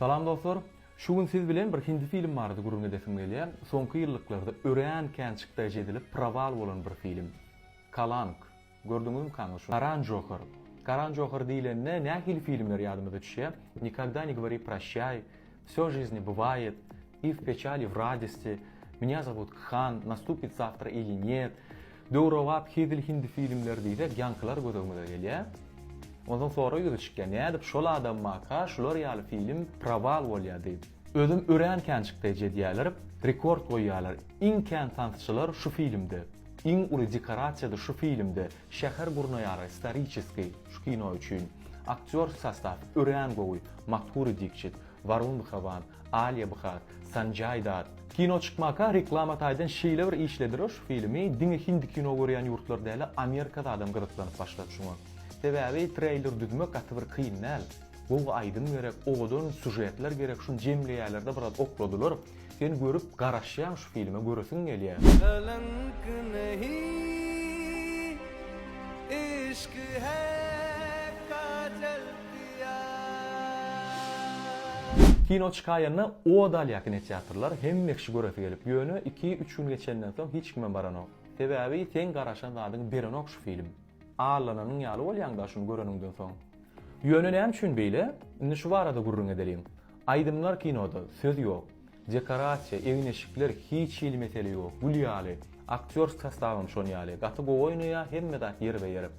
Salam dostlar. Şu gün siz bilen bir hindi film bardy gurulma defim gelýär. Soňky ýylliklarda ören känçikde edilip praval bolan bir film. Kalank. Gördüňizmi kaňy şu? Karan Joker. Karan Joker diýilende nähili filmler ýadymyza düşýär. Никогда не говори прощай, всё жизни бывает, и в печали, в радости, меня зовут Хан, наступит завтра или нет. Döwrewap hidil hindi filmler diýip ýankylar gözüme gelýär. Ondan sonra ýüze çykýan. Nädip şol adam maka, şolar ýaly film praval bolýar diýip. Özüm ören känçikde edýärler, rekord goýýarlar. Iň kän tançylar şu filmde. Iň uly dekorasiýada şu filmde. Şäher gurnaýary, исторический şu kino üçin. Aktyor sastav ören gowy, Mathuri Dikshit, Varun Dhawan, Alia Bhatt, Sanjay Dutt. Kino çykmaka reklama taýdan şeýle bir işledir şu filmi. Diňe hindi kino görýän ýurtlarda däle Amerikada adam gyryklanyp başlap şuňa. Sebebi trailer düzmek atyr kynal. Bu aýdym gerek, oňdan sujetler gerek, şun jemleýärlerde biraz okladylar. Sen görüp garaşýan şu filmi göresiň gelýär. कलंक नहीं इश्क है काजल पिया Kino çykaýanyny Odal ýakyny teatrlar hemmekşi göresi gelip ýöne 2-3 gün geçenden soň hiç kime baranok. Sebebi sen garaşan zadyň berenok şu film. Ağlananyň ýaly bolýanda şunu göreningden soň. Ýöne näme üçin beýle? Indi şu barada gurrun edelim. Aýdymlar kinoda söz ýok. Dekorasiýa, evin eşikler hiç ýyly mesele ýok. Gülýaly, aktyor sastawym şon ýaly. Gaty go oýnaýar, hemme dat ýer we ýer.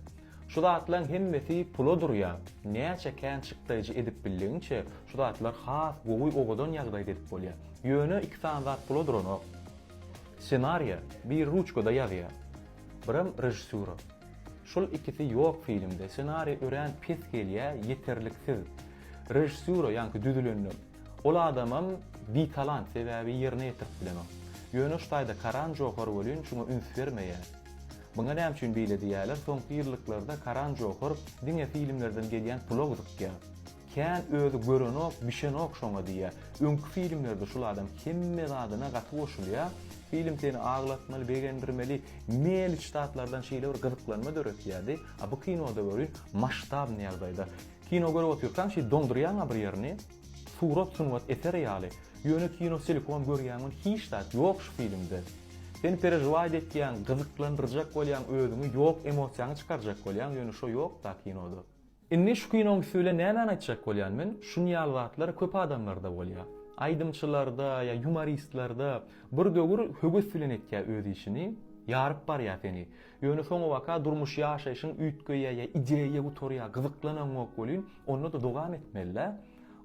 Şu zatlaryň hemmesi pula durýar. Näçe känçikdeji edip bildiňçe, şu zatlar has gowy ogadan ýagdaýda edip bolýar. Ýöne 2 saan zat pula durany. Senariýa bir ruçkada ýazýar. Birim rejissur. Şol ikisi ýok filmde. Senariýa ören pes gelýär, ýeterliksiz. Rejissur ýa-ni düzülenli. Ol adamam bir talant sebebi ýerine ýetirip bilemem. Ýöne şu taýda Karan Joker bolýan, şuňa üns bermeýär. Buňa näme üçin beýle diýerler? Soňky ýylliklarda Karan Joker diňe filmlerden gelýän pula gydykýar. Kän özü görenok, bişenok şoňa diýär. Öňkü filmlerde şol adam hemme zadyna gaty goşulýar. Film seni ağlatmaly, begendirmeli, meli ştatlardan şeýle bir gyzyklanma döretýärdi. A bu kinoda görün maştabny ýagdaýda. Kino görüp otursan şeý dondurýan bir ýerini, surat sunwat eser ýaly. Ýöne kino silikon görýäňin hiç tat ýok şu filmde. Seni perejwaj etýän, gyzyklandyrjak bolýan özüňi ýok, emosiýany çykarjak bolýan ýöne şo ýok da kinoda. Indi şu kinoň söýle näme aýtjak bolýan men? Şunu ýalwatlar köp adamlarda bolýar. Aýdymçylarda ýa humoristlarda bir döwür högüs bilen etýär öz işini, ýaryp barýar seni. Ýöne soňa waka durmuş ýaşaýşyň üýtgeýe ýa ideýe gutorýar, gyzyklanýan bolýan, onu da dogam etmeliler.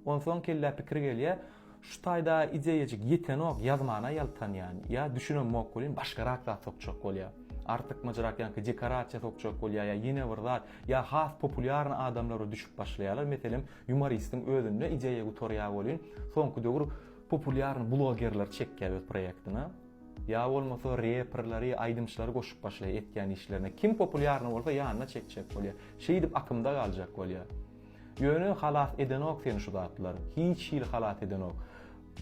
Ondan soň kelle pikir gelýär, şu taýda ideýejik ýetenok ýazmana ýaltanýan, ýa düşünen bolýan, başgarak da sokçak bolýar. Artık majrak ýa-ni dekorasiýa sokçak bolýar, ýa ýene bir zat, ýa has populyarny adamlara düşüp başlaýarlar. Meselem humoristin özünde ideýe gutorýar bolýan, soňky döwür populyarny blogerler çekýär öz proýektini. Ya bolmasa rapperleri, aýdymçylary goşup başlaýar etýän işlerine. Kim populyarny bolsa ýanyna çekjek bolýar. Şeýdip akymda galjak bolýar. Ýöne halat edenok seni şu zatlar. Hiç ýyl halat edenok.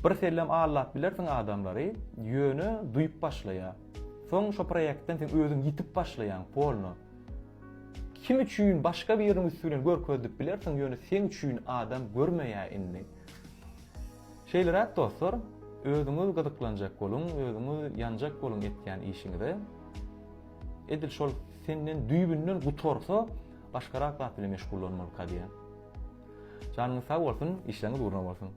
Bir sellem Allah bilersiň adamlary ýöne duýup başlaýar. Soň şu proýektden sen özüň ýitip başlaýan polno. Kim üçin başga bir ýerin üstüne görkezip bilersiň ýöne sen üçin adam görmeýär indi. Şeýler dostlar, özüňiz gyzyklanjak bolun, özüňiz ýanjak bolun etýän işiňizde. Edil şol senden düýbünden gutorsa başgarak zat bilen meşgul bolmaly diýen. Canınız sağ olsun, işleriniz uğruna olsun.